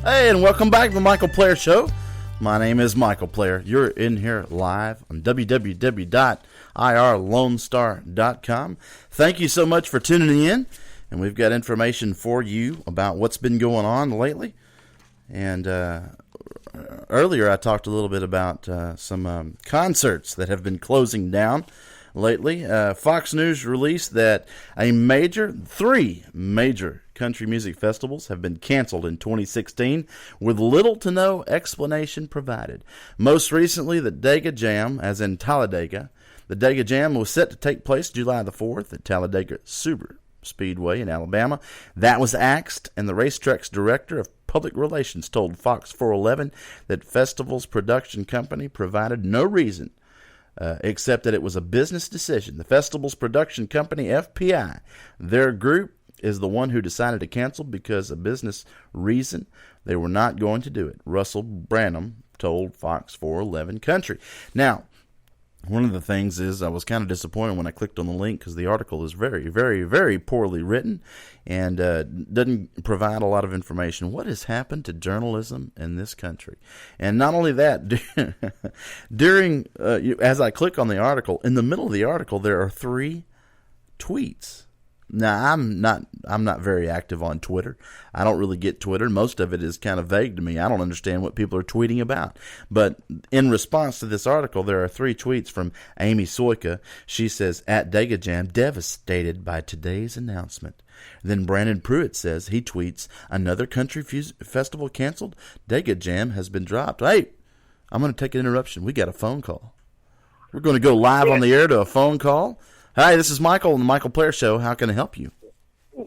Hey, and welcome back to the Michael Player Show. My name is Michael Player. You're in here live on www.irlonestar.com. Thank you so much for tuning in, and we've got information for you about what's been going on lately. And earlier I talked a little bit about some concerts that have been closing down lately. Fox News released that three major country music festivals have been canceled in 2016 with little to no explanation provided. Most recently, the Dega Jam, as in Talladega. The Dega Jam was set to take place July the 4th at Talladega Super Speedway in Alabama. That was axed, and the racetrack's director of public relations told Fox 411 that festival's production company provided no reason except that it was a business decision. The festival's production company, FPI, their group, is the one who decided to cancel because of business reason. They were not going to do it. Russell Branham told Fox 411 Country. Now, one of the things is I was kind of disappointed when I clicked on the link because the article is very, very, very poorly written and doesn't provide a lot of information. What has happened to journalism in this country? And not only that, as I click on the article, in the middle of the article there are 3 tweets. Now, I'm not very active on Twitter. I don't really get Twitter. Most of it is kind of vague to me. I don't understand what people are tweeting about. But in response to this article, there are 3 tweets from Amy Soika. She says, at Dega Jam, devastated by today's announcement. Then Brandon Pruitt says, he tweets, another country festival canceled? Dega Jam has been dropped. Hey, I'm going to take an interruption. We got a phone call. We're going to go live on the air to a phone call. Hi, this is Michael on the Michael Player Show. How can I help you?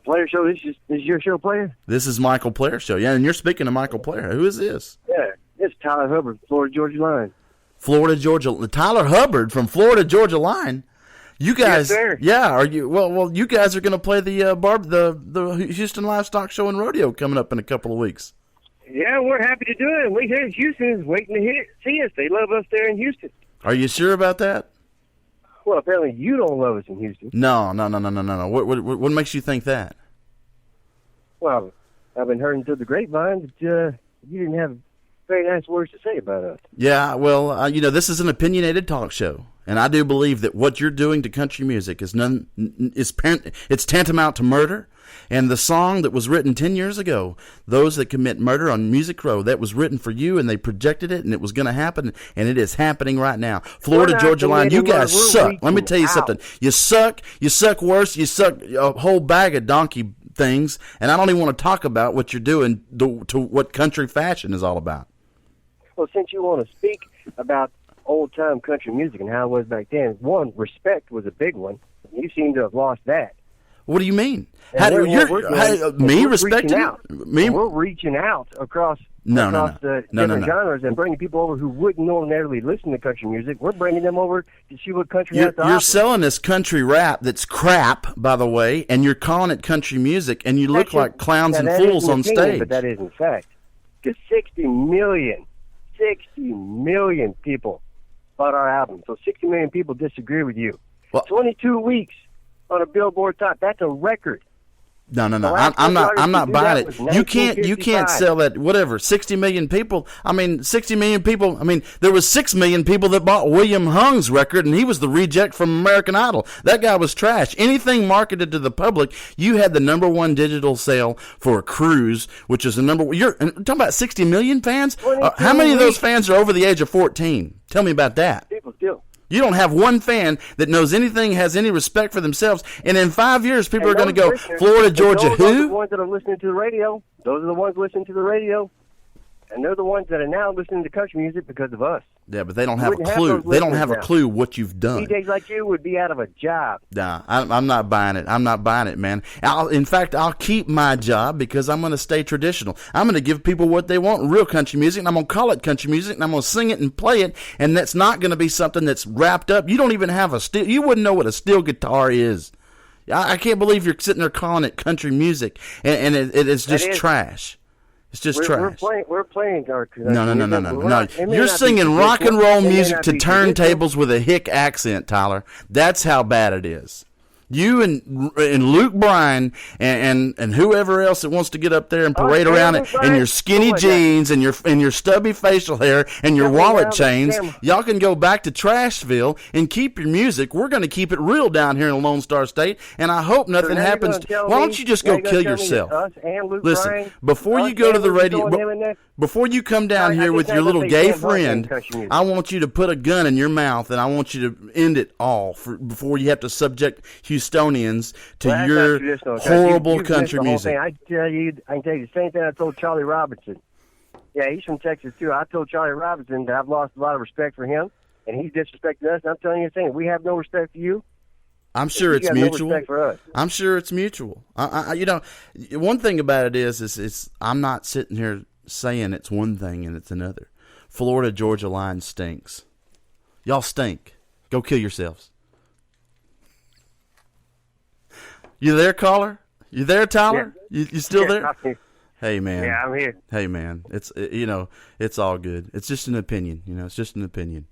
Player Show, this is your show, Player? This is Michael Player Show. Yeah, and you're speaking to Michael Player. Who is this? Yeah, it's Tyler Hubbard, Florida Georgia Line. Florida Georgia, Tyler Hubbard from Florida Georgia Line. You guys, yes, sir. Yeah, are you? Well, you guys are going to play the Houston Livestock Show and Rodeo coming up in a couple of weeks. Yeah, we're happy to do it. We here in Houston is waiting to see us. They love us there in Houston. Are you sure about that? Well, apparently you don't love us in Houston. No. What makes you think that? Well, I've been hearing through the grapevine that you didn't have very nice words to say about us. Yeah, well, this is an opinionated talk show, and I do believe that what you're doing to country music is it's tantamount to murder. And the song that was written 10 years ago, Those That Commit Murder on Music Row, that was written for you, and they projected it, and it was going to happen, and it is happening right now. Florida Georgia Line, you guys suck. Let me tell you something. You suck. You suck worse. You suck a whole bag of donkey things, and I don't even want to talk about what you're doing to what country fashion is all about. Well, since you want to speak about old-time country music and how it was back then, one, respect was a big one. You seem to have lost that. What do you mean? Me respecting me? We're reaching out across different genres and bringing people over who wouldn't ordinarily listen to country music. We're bringing them over to see what country has to offer. You're selling this country rap that's crap, by the way, and you're calling it country music, and you look like clowns and fools on stage. But that isn't fact. Just 60 million people bought our album. So 60 million people disagree with you. Well, 22 weeks on a Billboard top. That's a record. No. I'm not buying it. You can't sell that. Whatever. 60 million people. 60 million people. There was 6 million people that bought William Hung's record, and he was the reject from American Idol. That guy was trash. Anything marketed to the public, you had the #1 digital sale for a cruise, which is the number. You're talking about 60 million fans. How many of those fans are over the age of 14? Tell me about that. People still. You don't have one fan that knows anything, has any respect for themselves, and in 5 years, people are going to go, Florida, Georgia, who? Those are the ones that are listening to the radio. Those are the ones listening to the radio. And they're the ones that are now listening to country music because of us. Yeah, but they don't have a clue. They don't have a clue what you've done. DJs like you would be out of a job. Nah, I'm not buying it. I'm not buying it, man. In fact, I'll keep my job because I'm going to stay traditional. I'm going to give people what they want, real country music, and I'm going to call it country music, and I'm going to sing it and play it, and that's not going to be something that's wrapped up. You don't even have a steel. You wouldn't know what a steel guitar is. I can't believe you're sitting there calling it country music, and it's just trash. It's just trash. We're playing our. No. You're singing rock and roll music to turntables with a hick accent, Tyler. That's how bad it is. You and Luke Bryan and whoever else that wants to get up there and parade around it in your skinny jeans and your stubby facial hair and your wallet chains, y'all can go back to Trashville and keep your music. We're going to keep it real down here in the Lone Star State, and I hope nothing happens. Why don't you just go kill yourself? Listen, before you go to the radio, before you come down here with your little gay friend, I want you to put a gun in your mouth, and I want you to end it all before you have to subject Houstonians to your horrible country music. I can tell you the same thing I told Charlie Robinson. Yeah, he's from Texas too. I told Charlie Robinson that I've lost a lot of respect for him, and he's disrespecting us. And I'm telling you the same. We have no respect for you. I'm sure it's mutual. No respect for us. I'm sure it's mutual. One thing about it is I'm not sitting here saying it's one thing and it's another. Florida Georgia line stinks. Y'all stink. Go kill yourselves. You there, caller? You there, Tyler? Yeah. You still there? Hey, man. Yeah, I'm here. Hey, man. It's all good. It's just an opinion. It's just an opinion.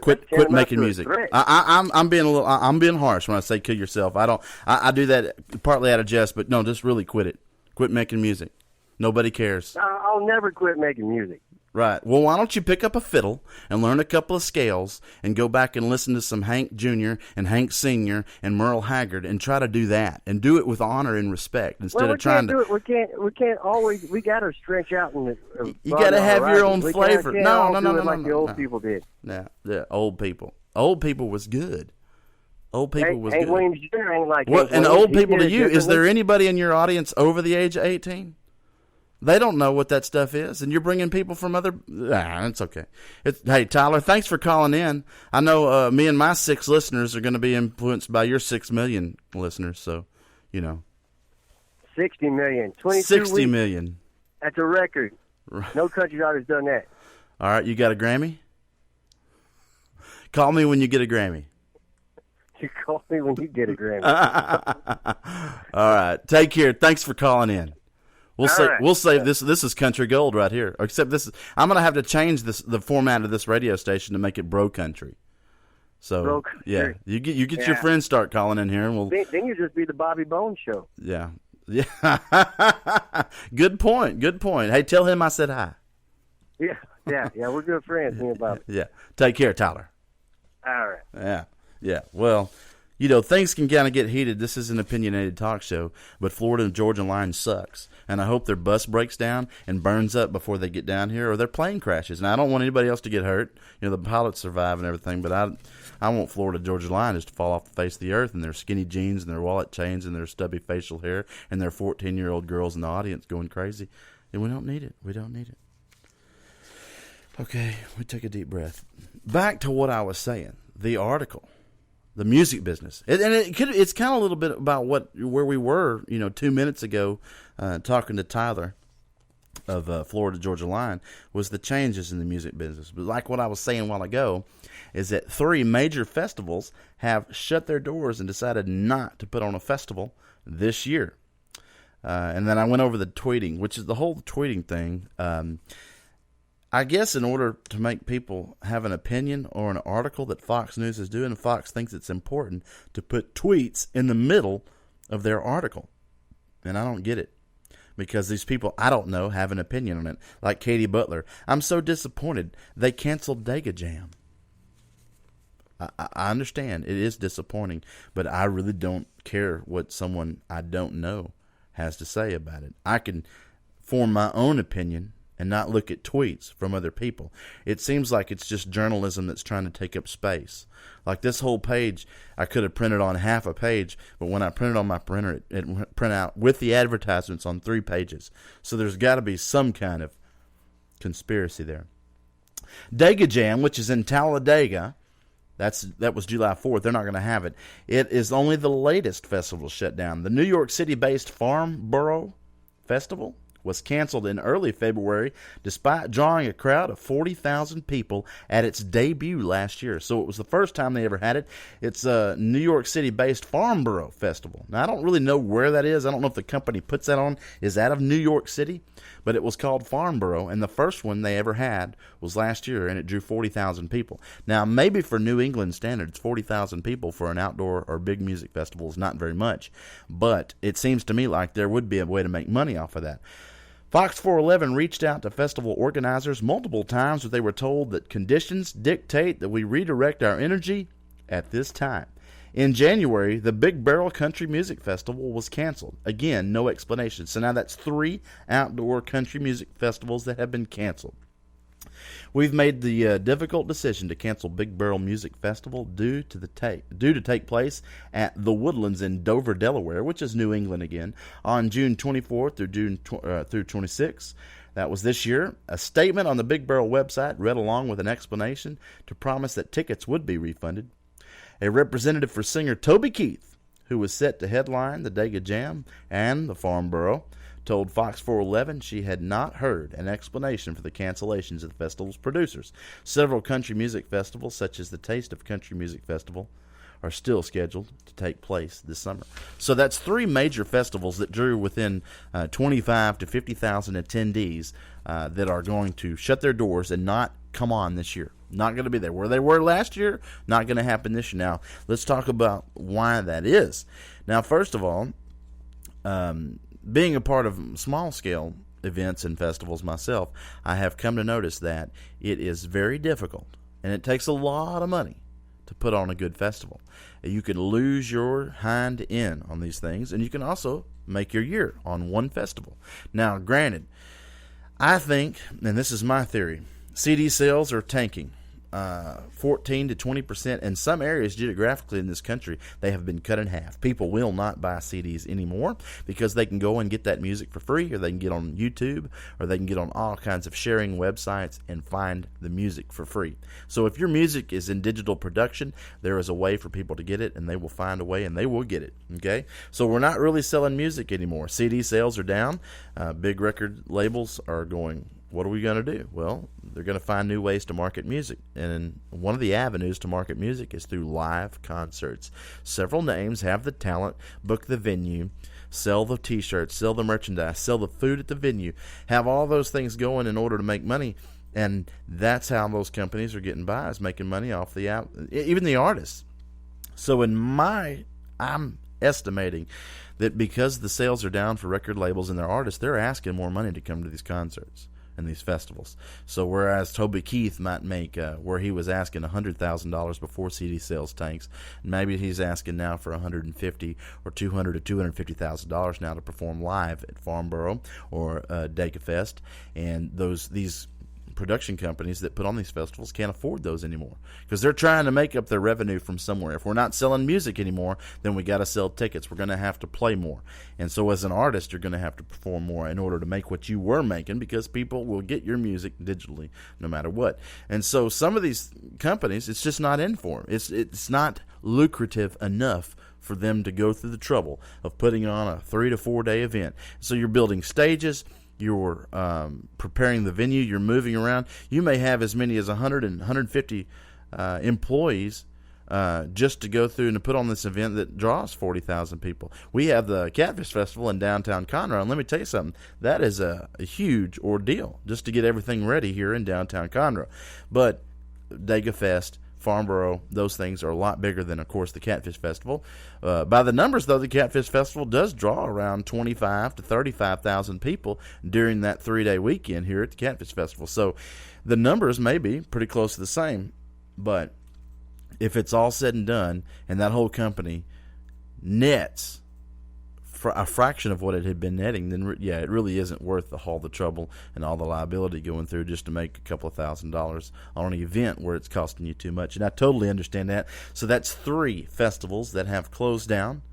Quit making music. I'm being harsh when I say kill yourself. I do that partly out of jest, but no, just really quit it. Quit making music. Nobody cares. I'll never quit making music. Right. Well, why don't you pick up a fiddle and learn a couple of scales and go back and listen to some Hank Jr. and Hank Sr. and Merle Haggard and try to do that and do it with honor and respect instead of trying to. We can't always. We got to stretch out and. You got to have your own flavor. No. Like the old people did. Yeah, old people. Old people was good. Old people was Hank good. Williams Jr. ain't like. What? And old people to you? Is there anybody in your audience over the age of 18? They don't know what that stuff is, and you're bringing people from other. It's okay. Hey, Tyler, thanks for calling in. I know me and my 6 listeners are going to be influenced by your 6 million listeners, so 60 million, 60 weeks. million. That's a record. Right. No country artist done that. All right, you got a Grammy? Call me when you get a Grammy. You call me when you get a Grammy. All right, take care. Thanks for calling in. We'll save this. This is country gold right here. Except this, I'm gonna have to change the format of this radio station to make it bro country. So bro country. Yeah, you get your friends start calling in here, and we'll. Then you just be the Bobby Bones show. Yeah. Good point. Hey, tell him I said hi. Yeah. We're good friends, me and Bobby. Yeah. Take care, Tyler. All right. Yeah. Well. Things can kind of get heated. This is an opinionated talk show, but Florida and Georgia line sucks. And I hope their bus breaks down and burns up before they get down here, or their plane crashes. And I don't want anybody else to get hurt. The pilots survive and everything, but I want Florida Georgia line just to fall off the face of the earth in their skinny jeans and their wallet chains and their stubby facial hair and their 14-year-old girls in the audience going crazy. And we don't need it. Okay, we take a deep breath. Back to what I was saying. The article. The music business, it's kind of a little bit about where we were, 2 minutes ago, talking to Tyler of Florida Georgia Line, was the changes in the music business. But like what I was saying a while ago, is that 3 major festivals have shut their doors and decided not to put on a festival this year. And then I went over the tweeting, which is the whole tweeting thing. I guess in order to make people have an opinion or an article that Fox News is doing, Fox thinks it's important to put tweets in the middle of their article. And I don't get it. Because these people, I don't know, have an opinion on it. Like Katie Butler. I'm so disappointed. They canceled Dega Jam. I understand. It is disappointing. But I really don't care what someone I don't know has to say about it. I can form my own opinion and not look at tweets from other people. It seems like it's just journalism that's trying to take up space. Like this whole page, I could have printed on half a page, but when I printed on my printer, it print out with the advertisements on 3 pages. So there's got to be some kind of conspiracy there. Dega Jam, which is in Talladega, that was July 4th. They're not going to have it. It is only the latest festival shut down. The New York City-based Farnborough Festival, was canceled in early February despite drawing a crowd of 40,000 people at its debut last year. So it was the first time they ever had it. It's a New York City-based Farnborough Festival. Now, I don't really know where that is. I don't know if the company puts that on is out of New York City, but it was called Farnborough, and the first one they ever had was last year, and it drew 40,000 people. Now, maybe for New England standards, 40,000 people for an outdoor or big music festival is not very much, but it seems to me like there would be a way to make money off of that. Fox 411 reached out to festival organizers multiple times, but they were told that conditions dictate that we redirect our energy at this time. In January, the Big Barrel Country Music Festival was canceled. Again, no explanation. So now that's 3 outdoor country music festivals that have been canceled. We've made the difficult decision to cancel Big Barrel Music Festival due to take place at the Woodlands in Dover, Delaware, which is New England again, on June 24th through 26th. That was this year. A statement on the Big Barrel website read along with an explanation to promise that tickets would be refunded. A representative for singer Toby Keith, who was set to headline the Dega Jam and the Farnborough, told Fox 411 she had not heard an explanation for the cancellations of the festival's producers. Several country music festivals, such as the Taste of Country Music Festival, are still scheduled to take place this summer. So that's 3 major festivals that drew within 25 to 50,000 attendees that are going to shut their doors and not come on this year. Not going to be there. Where they were last year, not going to happen this year. Now, let's talk about why that is. Now, first of all, being a part of small-scale events and festivals myself, I have come to notice that it is very difficult, and it takes a lot of money to put on a good festival. You can lose your hind end on these things, and you can also make your year on one festival. Now, granted, I think, and this is my theory, CD sales are tanking. 14 to 20% in some areas geographically in this country, they have been cut in half. People will not buy CDs anymore because they can go and get that music for free, or they can get on YouTube, or they can get on all kinds of sharing websites and find the music for free. So if your music is in digital production, there is a way for people to get it, and they will find a way, and they will get it. Okay, so we're not really selling music anymore. CD sales are down. Big record labels are going, what are we going to do? Well, they're going to find new ways to market music. And one of the avenues to market music is through live concerts. Several names have the talent, book the venue, sell the T-shirts, sell the merchandise, sell the food at the venue, have all those things going in order to make money. And that's how those companies are getting by, is making money off even the artists. So I'm estimating that because the sales are down for record labels and their artists, they're asking more money to come to these concerts and these festivals. So whereas Toby Keith might make where he was asking $100,000 before CD sales tanks, maybe he's asking now for $150,000 or $200,000 to $250,000 now to perform live at Farnborough or Dega Fest, and these production companies that put on these festivals can't afford those anymore because they're trying to make up their revenue from somewhere. If we're not selling music anymore, then we got to sell tickets. We're going to have to play more. And so as an artist, you're going to have to perform more in order to make what you were making, because people will get your music digitally no matter what. And so some of these companies, it's just not in for them. It's not lucrative enough for them to go through the trouble of putting on a 3 to 4 day event. So you're building stages, you're preparing the venue, you're moving around. You may have as many as 100 and 150 employees just to go through and to put on this event that draws 40,000 people. We have the Catfish Festival in downtown Conroe, and let me tell you something, that is a huge ordeal just to get everything ready here in downtown Conroe. But Dega Fest, Farnborough, those things are a lot bigger than, of course, the Catfish Festival. By the numbers, though, the Catfish Festival does draw around 25 to 35,000 people during that 3-day weekend here at the Catfish Festival. So the numbers may be pretty close to the same, but if it's all said and done and that whole company nets for a fraction of what it had been netting, then yeah, it really isn't worth all the trouble and all the liability going through just to make a couple of $1,000s on an event where it's costing you too much. And I totally understand that. So that's 3 festivals that have closed down,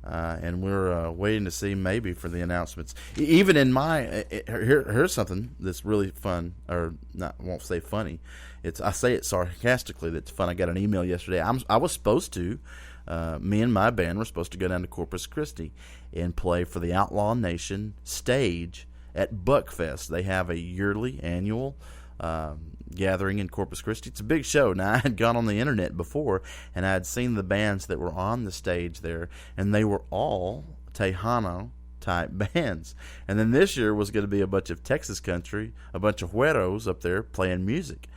and we're waiting to see maybe for the announcements. Even in here's something that's really fun, or not, I won't say funny. I say it sarcastically. That's fun. I got an email yesterday. I was supposed to. Me and my band were supposed to go down to Corpus Christi and play for the Outlaw Nation stage at Buckfest. They have a yearly annual gathering in Corpus Christi. It's a big show. Now, I had gone on the internet before, and I had seen the bands that were on the stage there, and they were all Tejano type bands. And then this year was going to be a bunch of Texas country, a bunch of güeros up there playing music.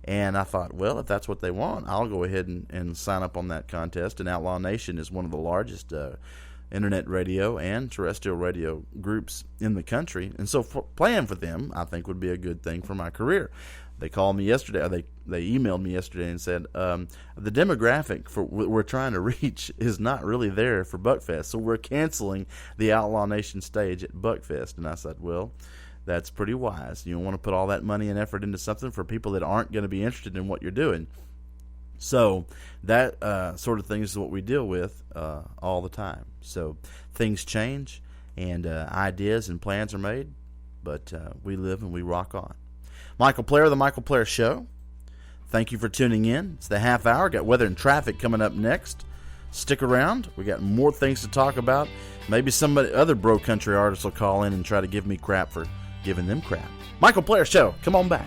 And I thought, well, if that's what they want, I'll go ahead and sign up on that contest. And Outlaw Nation is one of the largest internet radio and terrestrial radio groups in the country. And so playing for them, I think, would be a good thing for my career. They called me yesterday, or they emailed me yesterday and said, the demographic for we're trying to reach is not really there for Buckfest, so we're canceling the Outlaw Nation stage at Buckfest. And I said, well, that's pretty wise. You don't want to put all that money and effort into something for people that aren't going to be interested in what you're doing. So that sort of thing is what we deal with all the time. So things change, and ideas and plans are made, but we live and we rock on. Michael Player, The Michael Player Show. Thank you for tuning in. It's the half hour. Got weather and traffic coming up next. Stick around. We got more things to talk about. Maybe somebody, other bro country artists will call in and try to give me crap for giving them crap. Michael Player Show. Come on back.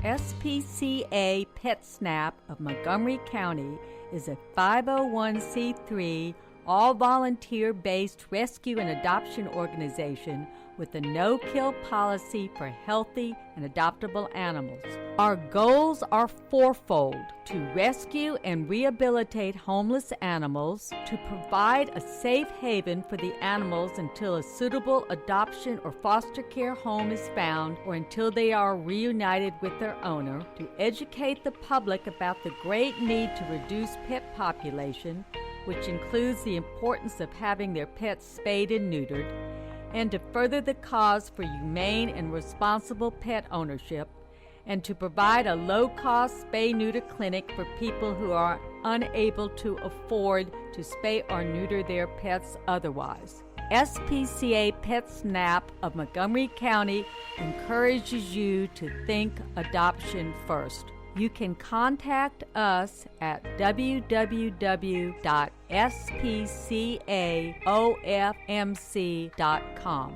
SPCA Pet Snap of Montgomery County is a 501c3 all-volunteer-based rescue and adoption organization with a no-kill policy for healthy and adoptable animals. Our goals are fourfold: to rescue and rehabilitate homeless animals, to provide a safe haven for the animals until a suitable adoption or foster care home is found or until they are reunited with their owner, to educate the public about the great need to reduce pet population, which includes the importance of having their pets spayed and neutered, and to further the cause for humane and responsible pet ownership, and to provide a low-cost spay-neuter clinic for people who are unable to afford to spay or neuter their pets otherwise. SPCA Pet Snap of Montgomery County encourages you to think adoption first. You can contact us at www.spcaofmc.com.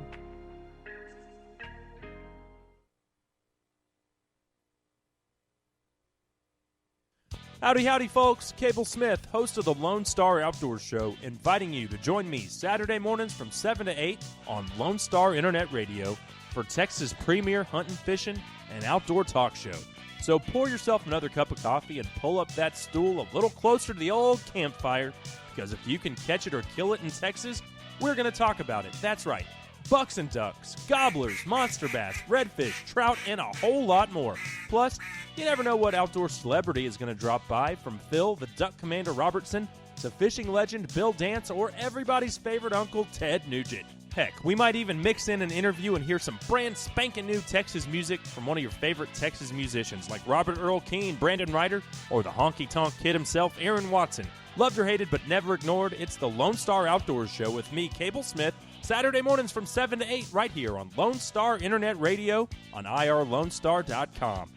Howdy, folks. Cable Smith, host of the Lonestar Outdoor Show, inviting you to join me Saturday mornings from 7 to 8 on Lonestar Internet Radio for Texas' premier hunting, fishing, and outdoor talk show. So pour yourself another cup of coffee and pull up that stool a little closer to the old campfire, because if you can catch it or kill it in Texas, we're going to talk about it. That's right. Bucks and ducks, gobblers, monster bass, redfish, trout, and a whole lot more. Plus, you never know what outdoor celebrity is going to drop by, from Phil, the Duck Commander Robertson, to fishing legend Bill Dance, or everybody's favorite uncle Ted Nugent. Heck, we might even mix in an interview and hear some brand spanking new Texas music from one of your favorite Texas musicians like Robert Earl Keen, Brandon Ryder, or the honky-tonk kid himself, Aaron Watson. Loved or hated but never ignored, it's the Lonestar Outdoors Show with me, Cable Smith, Saturday mornings from 7 to 8 right here on Lonestar Internet Radio on irlonestar.com.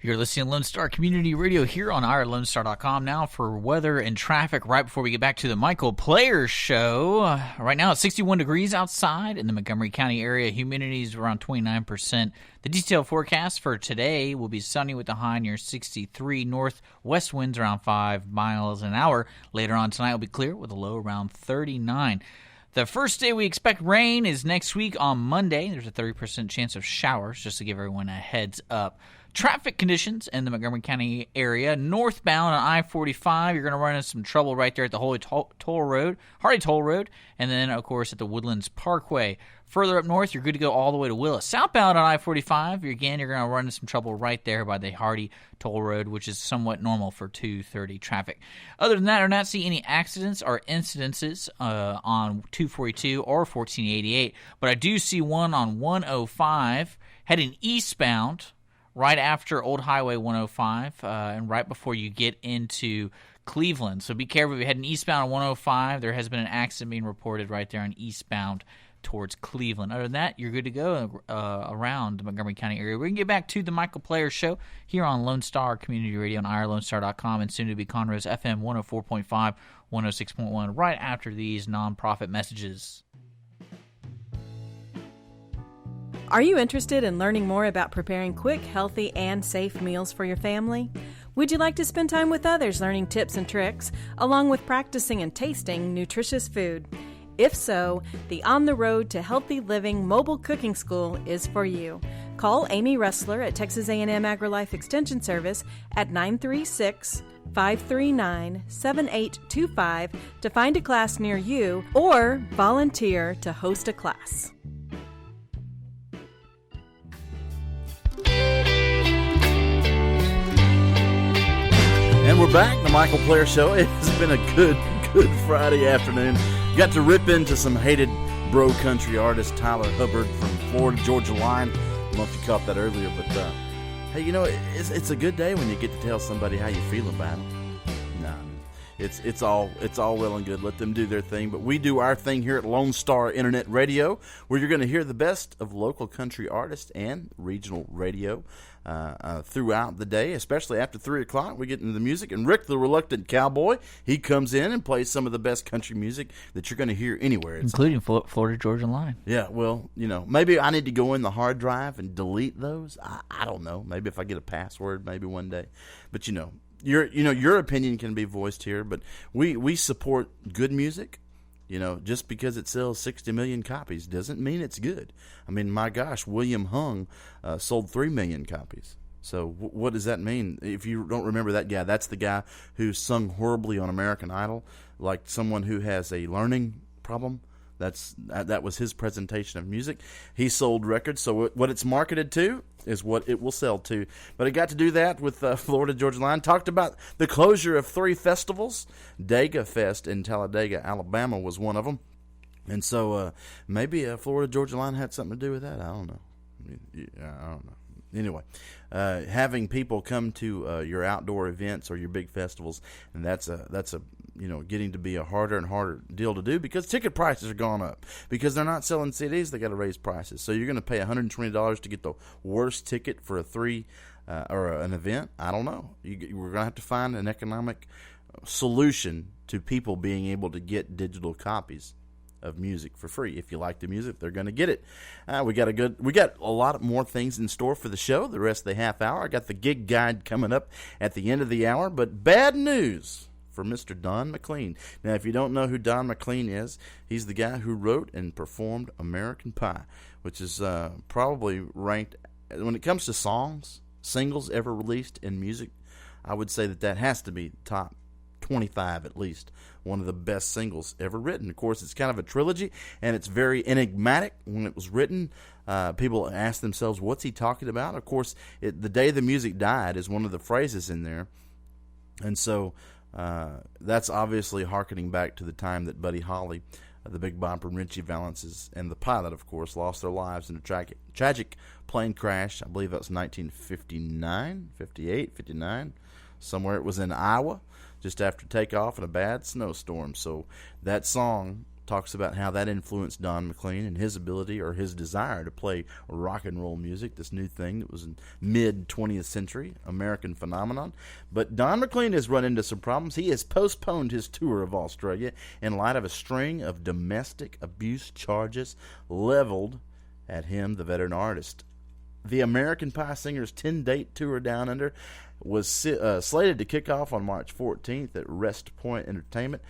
You're listening to Lone Star Community Radio here on irlonestar.com. Now for weather and traffic right before we get back to the Michael Player Show. Right now it's 61 degrees outside in the Montgomery County area. Humidity is around 29%. The detailed forecast for today will be sunny with a high near 63. Northwest winds around 5 miles an hour. Later on tonight will be clear with a low around 39. The first day we expect rain is next week on Monday. There's a 30% chance of showers, just to give everyone a heads up. Traffic conditions in the Montgomery County area. Northbound on I-45, you're going to run into some trouble right there at the Hardy Toll Road, and then, of course, at the Woodlands Parkway. Further up north, you're good to go all the way to Willis. Southbound on I-45, you're going to run into some trouble right there by the Hardy Toll Road, which is somewhat normal for 2:30 traffic. Other than that, I do not see any accidents or incidences on 242 or 1488, but I do see one on 105 heading eastbound, right after Old Highway 105 and right before you get into Cleveland. So be careful if you're heading eastbound on 105. There has been an accident being reported right there on eastbound towards Cleveland. Other than that, you're good to go around the Montgomery County area. We're going to get back to the Michael Player Show here on Lone Star Community Radio on irlonestar.com and soon to be Conroe's FM 104.5, 106.1 right after these non-profit messages. Are you interested in learning more about preparing quick, healthy, and safe meals for your family? Would you like to spend time with others learning tips and tricks, along with practicing and tasting nutritious food? If so, the On the Road to Healthy Living Mobile Cooking School is for you. Call Amy Ressler at Texas A&M AgriLife Extension Service at 936-539-7825 to find a class near you or volunteer to host a class. And we're back, the Michael Player Show. It has been a good Friday afternoon. Got to rip into some hated bro country artist Tyler Hubbard from Florida Georgia Line. I don't know if you caught that earlier, but hey, you know, it's a good day when you get to tell somebody how you feel about them. No, it's all well and good. Let them do their thing, but we do our thing here at Lonestar Internet Radio, where you're going to hear the best of local country artists and regional radio throughout the day, especially after 3 o'clock. We get into the music, and Rick, the reluctant cowboy, he comes in and plays some of the best country music that you're going to hear anywhere, including Florida Georgia Line. Yeah, well, you know, maybe I need to go in the hard drive and delete those. I don't know. Maybe if I get a password, maybe one day. But your opinion can be voiced here. But we support good music. You know, just because it sells 60 million copies doesn't mean it's good. I mean, my gosh, William Hung sold 3 million copies. So what does that mean? If you don't remember that guy, that's the guy who sung horribly on American Idol, like someone who has a learning problem. That was his presentation of music. He sold records, so what it's marketed to is what it will sell to. But it got to do that with Florida Georgia Line. Talked about the closure of 3 festivals. Dega Fest in Talladega, Alabama was one of them. And so maybe Florida Georgia Line had something to do with that. I don't know. I don't know. Anyway, having people come to your outdoor events or your big festivals, and that's getting to be a harder and harder deal to do because ticket prices are going up. Because they're not selling CDs, they got to raise prices. So you're going to pay $120 to get the worst ticket for a 3 or an event. I don't know. We're going to have to find an economic solution to people being able to get digital copies of music for free. If you like the music, they're going to get it. We got a lot more things in store for the show the rest of the half hour. I got the gig guide coming up at the end of the hour, but bad news for Mr. Don McLean. Now, if you don't know who Don McLean is, he's the guy who wrote and performed American Pie, which is probably ranked, when it comes to singles ever released in music, I would say that has to be top 25 at least. One of the best singles ever written. Of course, it's kind of a trilogy, and it's very enigmatic. When it was written, people ask themselves, what's he talking about? Of course, the day the music died is one of the phrases in there. And so that's obviously hearkening back to the time that Buddy Holly, the Big Bopper, and Richie Valences, and the pilot, of course, lost their lives in a tragic plane crash. I believe that was 1959, 58, 59. Somewhere it was in Iowa, just after takeoff in a bad snowstorm. So that song talks about how that influenced Don McLean and his ability or his desire to play rock and roll music, this new thing that was in mid-20th century American phenomenon. But Don McLean has run into some problems. He has postponed his tour of Australia in light of a string of domestic abuse charges leveled at him, the veteran artist. The American Pie Singer's 10-date tour down under was slated to kick off on March 14th at Rest Point Entertainment,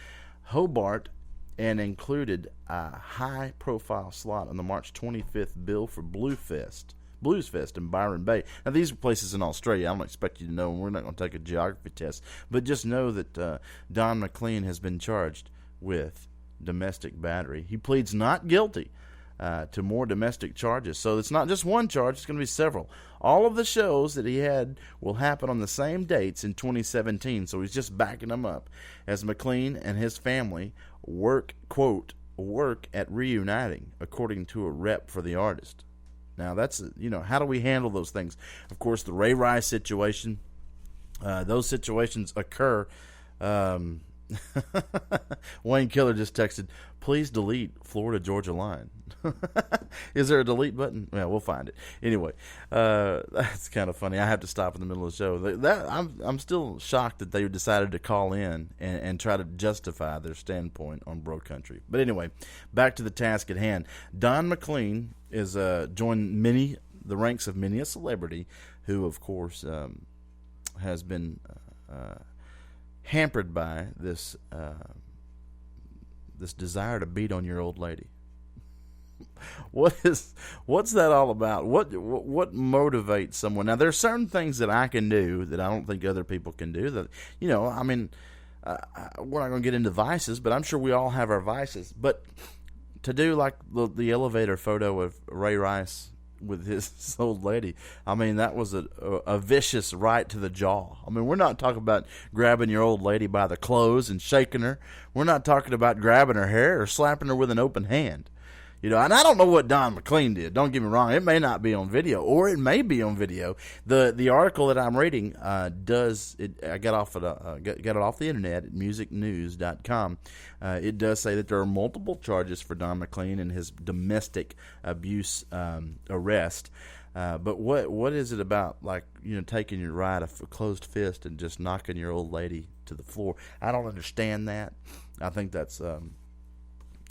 Hobart, and included a high-profile slot on the March 25th bill for Blues Fest in Byron Bay. Now, these are places in Australia. I don't expect you to know, and we're not going to take a geography test, but just know that Don McLean has been charged with domestic battery. He pleads not guilty to more domestic charges. So it's not just one charge, it's going to be several. All of the shows that he had will happen on the same dates in 2017, so he's just backing them up as McLean and his family work at reuniting, according to a rep for the artist. Now, that's, how do we handle those things? Of course, the Ray Rice situation, those situations occur, Wayne Killer just texted, please delete Florida-Georgia line. Is there a delete button? Yeah, we'll find it. Anyway, that's kind of funny. I have to stop in the middle of the show. I'm still shocked that they decided to call in and try to justify their standpoint on bro country. But anyway, back to the task at hand. Don McLean is joined the ranks of many a celebrity who, of course, has been hampered by this desire to beat on your old lady. What's that all about? What motivates someone? Now, there's certain things that I can do that I don't think other people can do. That, you know, I mean, we're not going to get into vices, but I'm sure we all have our vices. But to do like the elevator photo of Ray Rice with his old lady, I mean, that was a vicious right to the jaw. I mean, we're not talking about grabbing your old lady by the clothes and shaking her. We're not talking about grabbing her hair or slapping her with an open hand. You know, and I don't know what Don McLean did. Don't get me wrong; it may not be on video, or it may be on video. The article that I'm reading I got off it off the internet at musicnews.com. It does say that there are multiple charges for Don McLean and his domestic abuse arrest. But what is it about, like, you know, taking your right a closed fist and just knocking your old lady to the floor? I don't understand that. I think that's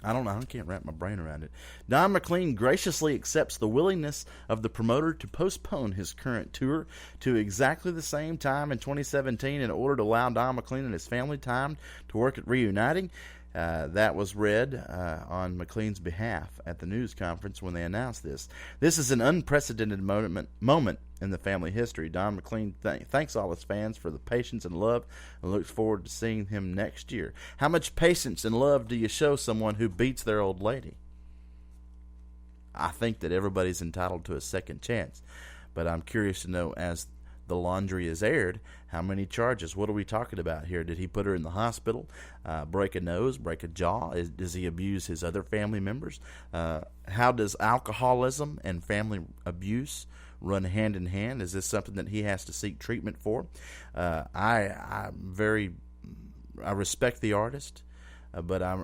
I don't know. I can't wrap my brain around it. Don McLean graciously accepts the willingness of the promoter to postpone his current tour to exactly the same time in 2017 in order to allow Don McLean and his family time to work at reuniting. That was read on McLean's behalf at the news conference when they announced this. This is an unprecedented moment in the family history. Don McLean thanks all his fans for the patience and love and looks forward to seeing him next year. How much patience and love do you show someone who beats their old lady? I think that everybody's entitled to a second chance, but I'm curious to know, as the laundry is aired, how many charges? What are we talking about here? Did he put her in the hospital, break a nose, break a jaw? Does he abuse his other family members? How does alcoholism and family abuse run hand in hand? Is this something that he has to seek treatment for? I respect the artist, but I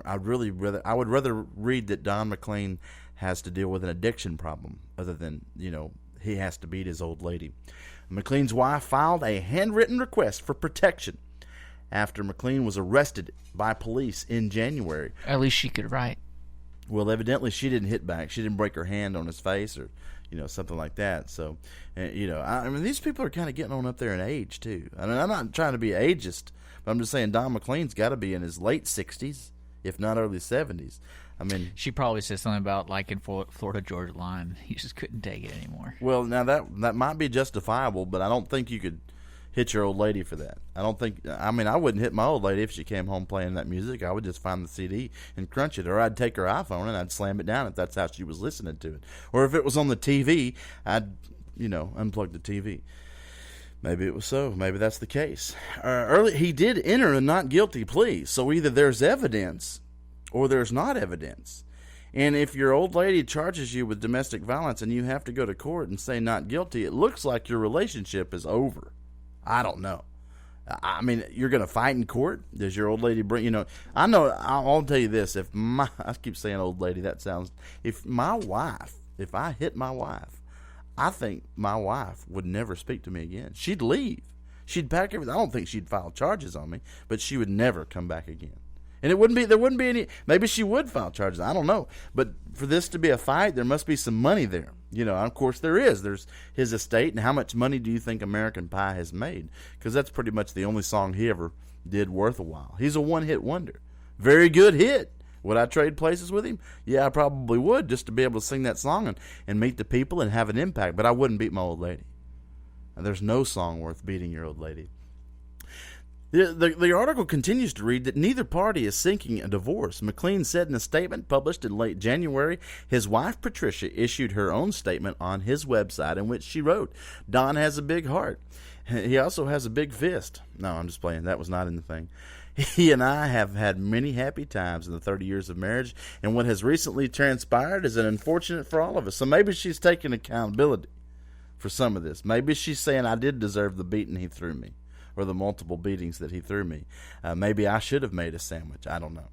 would rather read that Don McLean has to deal with an addiction problem other than, you know, he has to beat his old lady. McLean's wife filed a handwritten request for protection after McLean was arrested by police in January. At least she could write. Well, evidently she didn't hit back. She didn't break her hand on his face or, you know, something like that. So, you know, I mean, these people are kind of getting on up there in age, too. I mean, I'm not trying to be ageist, but I'm just saying Don McLean's got to be in his late 60s, if not early 70s. I mean, she probably said something about, like, in Florida-Georgia line, he just couldn't take it anymore. Well, now that might be justifiable, but I don't think you could hit your old lady for that. I wouldn't hit my old lady if she came home playing that music. I would just find the CD and crunch it, or I'd take her iPhone and I'd slam it down if that's how she was listening to it. Or if it was on the TV, I'd, you know, unplug the TV. Maybe it was so. Maybe that's the case. He did enter a not guilty plea, so either there's evidence or there's not evidence. And if your old lady charges you with domestic violence and you have to go to court and say not guilty, it looks like your relationship is over. I don't know. I mean, you're going to fight in court? Does your old lady bring, you know, I'll tell you this. I keep saying old lady, if I hit my wife, I think my wife would never speak to me again. She'd leave. She'd pack everything. I don't think she'd file charges on me, but she would never come back again. And there wouldn't be any, maybe she would file charges, I don't know. But for this to be a fight, there must be some money there. You know, of course there is. There's his estate, and how much money do you think American Pie has made? Because that's pretty much the only song he ever did worth a while. He's a one-hit wonder. Very good hit. Would I trade places with him? Yeah, I probably would, just to be able to sing that song and meet the people and have an impact. But I wouldn't beat my old lady. And there's no song worth beating your old lady. The article continues to read that neither party is seeking a divorce. McLean said in a statement published in late January, his wife Patricia issued her own statement on his website in which she wrote, "Don has a big heart. He also has a big fist." No, I'm just playing. That was not in the thing. "He and I have had many happy times in the 30 years of marriage, and what has recently transpired is unfortunate for all of us." So maybe she's taking accountability for some of this. Maybe she's saying, I did deserve the beating he threw me. or the multiple beatings that he threw me. Maybe I should have made a sandwich. I don't know.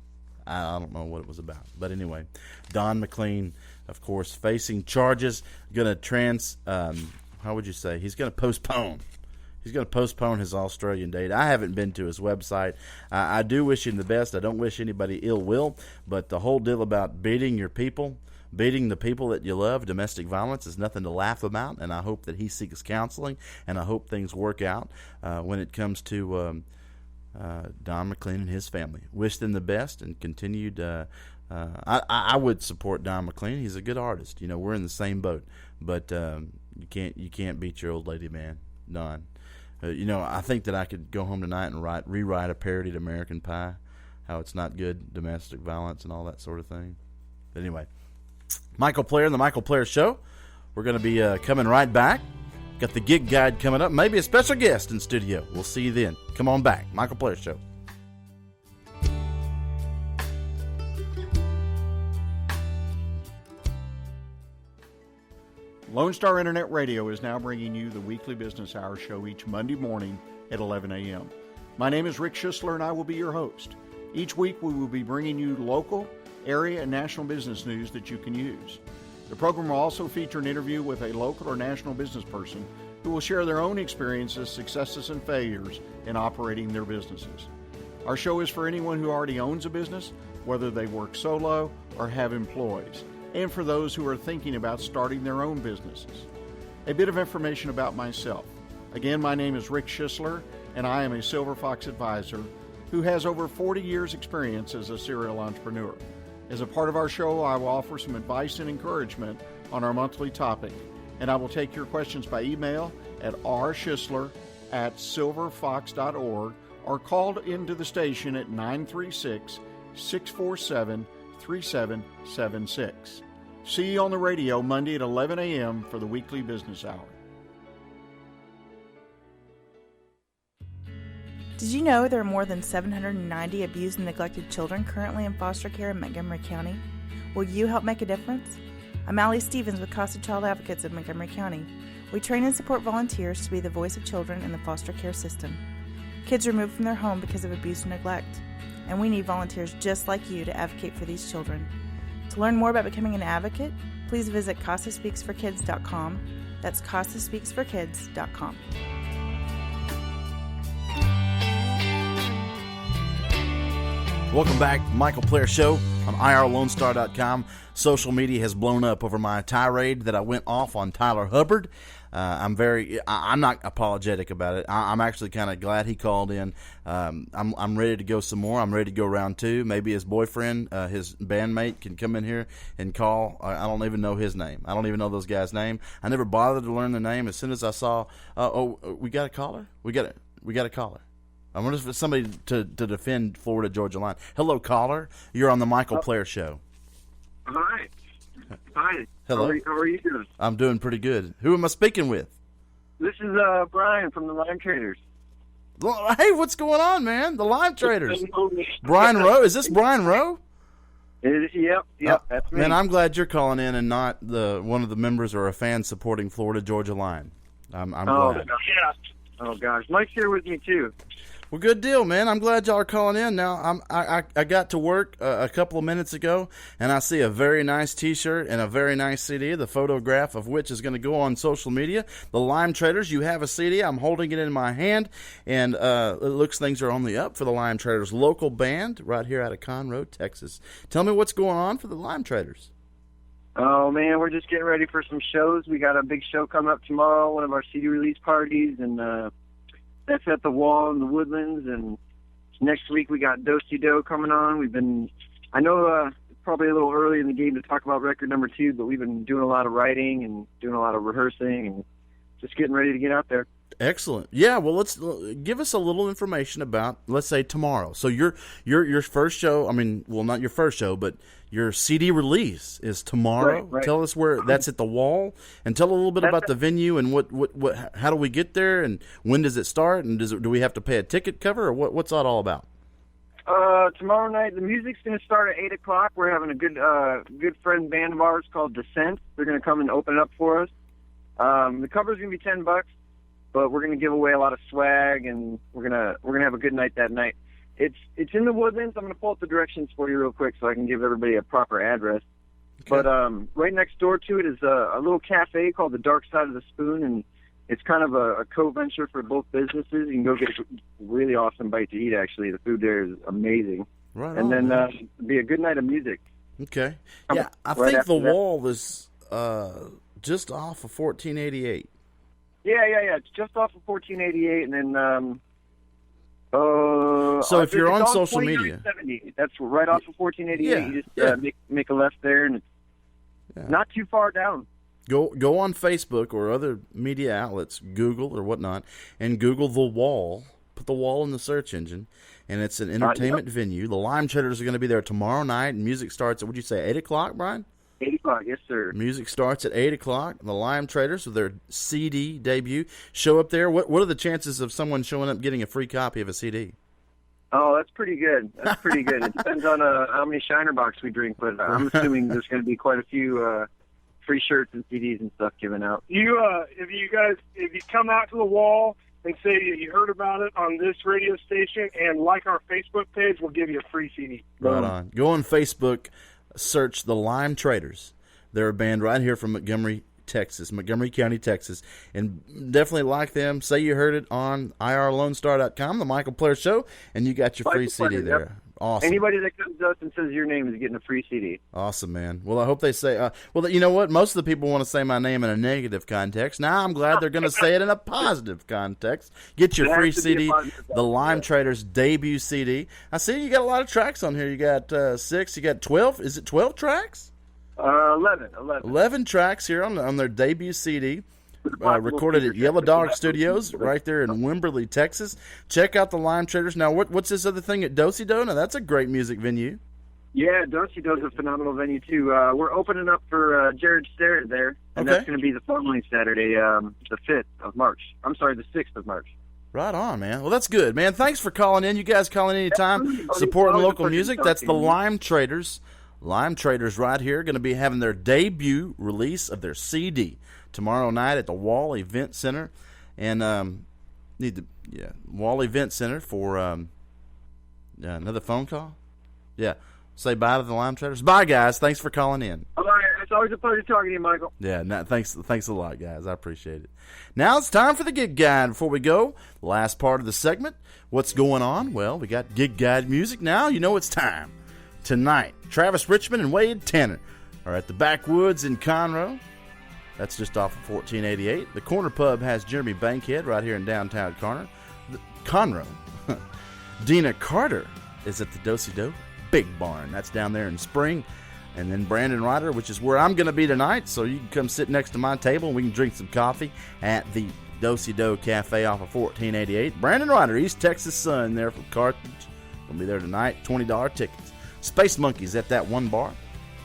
I don't know what it was about. But anyway, Don McLean, of course, facing charges, going to how would you say? He's going to postpone. He's going to postpone his Australian date. I haven't been to his website. I do wish him the best. I don't wish anybody ill will. But the whole deal about beating your people, beating the people that you love, domestic violence, is nothing to laugh about. And I hope that he seeks counseling, and I hope things work out when it comes to Don McLean and his family. Wish them the best and continued. I would support Don McLean. He's a good artist. You know, we're in the same boat. But you can't beat your old lady, man, Don. You know, I think that I could go home tonight and rewrite a parody to American Pie, how it's not good, domestic violence and all that sort of thing. But anyway, Michael Player and the Michael Player Show. We're going to be coming right back. Got the gig guide coming up, maybe a special guest in studio. We'll see you then. Come on back. Michael Player Show. Lonestar Internet Radio is now bringing you the weekly business hour show each Monday morning at 11 a.m. My name is Dick Schissler, and I will be your host. Each week we will be bringing you local, area, and national business news that you can use. The program will also feature an interview with a local or national business person who will share their own experiences, successes, and failures in operating their businesses. Our show is for anyone who already owns a business, whether they work solo or have employees, and for those who are thinking about starting their own businesses. A bit of information about myself. Again, my name is Dick Schissler, and I am a Silver Fox advisor who has over 40 years' experience as a serial entrepreneur. As a part of our show, I will offer some advice and encouragement on our monthly topic, and I will take your questions by email at rschissler@silverfox.org or call into the station at 936-647-3776. See you on the radio Monday at 11 a.m. for the weekly business hour. Did you know there are more than 790 abused and neglected children currently in foster care in Montgomery County? Will you help make a difference? I'm Allie Stevens with Casa Child Advocates of Montgomery County. We train and support volunteers to be the voice of children in the foster care system. Kids removed from their home because of abuse and neglect, and we need volunteers just like you to advocate for these children. To learn more about becoming an advocate, please visit CasaSpeaksForKids.com. That's CasaSpeaksForKids.com. Welcome back, Michael Player Show on IRLoneStar.com. Social media has blown up over my tirade that I went off on Tyler Hubbard. I'm not apologetic about it. I'm actually kind of glad he called in. I'm ready to go some more. I'm ready to go round two. Maybe his boyfriend, his bandmate, can come in here and call. I don't even know his name. I don't even know those guys' name. I never bothered to learn their name. As soon as I saw, we got a caller. We got a caller. I'm wondering if it's somebody to defend Florida Georgia Line. Hello, caller. You're on the Michael Player Show. Hi. Hi. Hello. How are you doing? I'm doing pretty good. Who am I speaking with? This is Brian from the Lime Traders. Hey, what's going on, man? The Lime Traders. Brian Rowe. Is this Brian Rowe? Yep, that's me. Man, I'm glad you're calling in and not one of the members or a fan supporting Florida Georgia Line. I'm glad. Yeah. Oh gosh, Mike's here with me too. Well, good deal, man. I'm glad y'all are calling in. Now, I got to work a couple of minutes ago, and I see a very nice T-shirt and a very nice CD, the photograph of which is going to go on social media. The Lime Traders, you have a CD. I'm holding it in my hand, and it looks things are on the up for the Lime Traders, local band right here out of Conroe, Texas. Tell me what's going on for the Lime Traders. Oh, man, we're just getting ready for some shows. We got a big show coming up tomorrow, one of our CD release parties, and that's at the Wall in the Woodlands, and next week we got Dosti Do coming on. I know probably a little early in the game to talk about record number 2, but we've been doing a lot of writing and doing a lot of rehearsing and just getting ready to get out there. Excellent. Yeah, well, let's give us a little information about, let's say, tomorrow. So your first show, not your first show, but your CD release is tomorrow. Right. Tell us where that's at the Wall, and tell a little bit about the venue and what how do we get there, and when does it start, and do we have to pay a ticket cover, or what's that all about? Tomorrow night, the music's going to start at 8 o'clock. We're having a good friend band of ours called Descent. They're going to come and open up for us. The cover's going to be $10. but we're gonna give away a lot of swag, and we're gonna have a good night that night. It's in the Woodlands. I'm gonna pull up the directions for you real quick so I can give everybody a proper address. Okay. But right next door to it is a little cafe called the Dark Side of the Spoon, and it's kind of a co-venture for both businesses. You can go get a really awesome bite to eat, actually. The food there is amazing. Right and on, then be a good night of music. Okay. Yeah, I think the Wall is just off of 1488. Yeah. It's just off of 1488, and then... so if you're on social media... That's right off of 1488. Yeah, you just make a left there, and it's not too far down. Go on Facebook or other media outlets, Google or whatnot, and Google The Wall. Put The Wall in the search engine, and it's an entertainment venue. The Lime Traders are going to be there tomorrow night, and music starts at, would you say, 8 o'clock, Brian? 8 o'clock, yes, sir. Music starts at 8 o'clock. The Lime Traders with their CD debut. Show up there. What are the chances of someone showing up getting a free copy of a CD? Oh, that's pretty good. That's pretty good. It depends on how many Shiner Box we drink, but I'm assuming there's going to be quite a few free shirts and CDs and stuff given out. If you come out to the Wall and say you heard about it on this radio station and like our Facebook page, we'll give you a free CD. Right on. Go on Facebook, search the Lime Traders. They're a band right here from Montgomery County, Texas. And definitely like them. Say you heard it on irlonestar.com, the Michael Player Show, and you got your free CD there. Yep. Awesome. Anybody that comes to us and says your name is getting a free CD. Awesome, man. Well, I hope they say, well, you know what? Most of the people want to say my name in a negative context. Now I'm glad they're going to say it in a positive context. Get your free CD, the Lime Traders debut CD. I see you got a lot of tracks on here. You got 6, you got 12. Is it 12 tracks? 11. 11 tracks here on their debut CD. Recorded at Yellow Dog Studios right there in Wimberley, Texas. Check out the Lime Traders. Now, what's this other thing at Do-Si-Do? Now, that's a great music venue. Yeah, Do-Si-Do is a phenomenal venue, too. We're opening up for Jared Starrett there, and that's going to be the following Saturday, the 5th of March. I'm sorry, the 6th of March. Right on, man. Well, that's good, man. Thanks for calling in. You guys calling anytime, supporting local music. That's the Lime Traders. Lime Traders right here going to be having their debut release of their CD tomorrow night at the Wall Event Center, and Wall Event Center for another phone call. Yeah, say bye to the Lime Traders. Bye, guys. Thanks for calling in. All right, it's always a pleasure talking to you, Michael. Yeah, thanks a lot, guys. I appreciate it. Now it's time for the gig guide. Before we go, last part of the segment. What's going on? Well, we got gig guide music now. You know it's time. Tonight, Travis Richmond and Wade Tanner are at the Backwoods in Conroe. That's just off of 1488. The Corner Pub has Jeremy Bankhead right here in downtown Conroe. Dina Carter is at the Do-Si-Do Big Barn. That's down there in Spring. And then Brandon Ryder, which is where I'm going to be tonight, so you can come sit next to my table and we can drink some coffee at the Do-Si-Do Cafe off of 1488. Brandon Ryder, East Texas Sun there from Carthage. Going to be there tonight. $20 tickets. Space Monkeys at that one bar.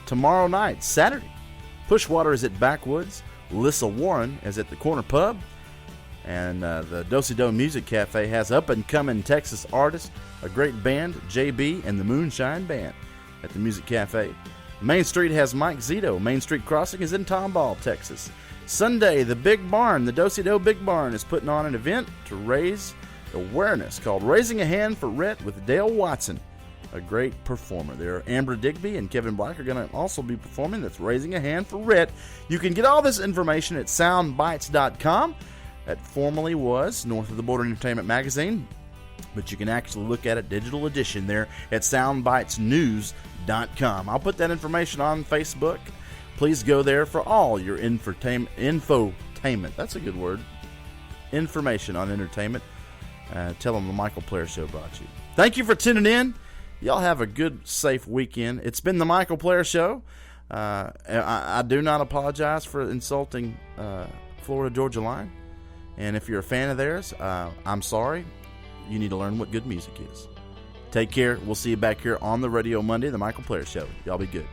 Tomorrow night, Saturday, Pushwater is at Backwoods. Lissa Warren is at the Corner Pub. And the Do-Si-Do Music Cafe has up-and-coming Texas artists, a great band, JB and the Moonshine Band at the Music Cafe. Main Street has Mike Zito. Main Street Crossing is in Tomball, Texas. Sunday, the Big Barn, the Do-Si-Do Big Barn, is putting on an event to raise awareness called Raising a Hand for Rhett with Dale Watson, a great performer there. Amber Digby and Kevin Black are going to also be performing. That's Raising a Hand for Rhett. You can get all this information at soundbites.com. That formerly was North of the Border Entertainment Magazine, but you can actually look at it, digital edition, there at soundbitesnews.com. I'll put that information on Facebook. Please go there for all your infotainment. That's a good word. Information on entertainment. Tell them the Michael Player Show brought you. Thank you for tuning in. Y'all have a good, safe weekend. It's been the Michael Player Show. I do not apologize for insulting Florida Georgia Line. And if you're a fan of theirs, I'm sorry. You need to learn what good music is. Take care. We'll see you back here on the radio Monday, the Michael Player Show. Y'all be good.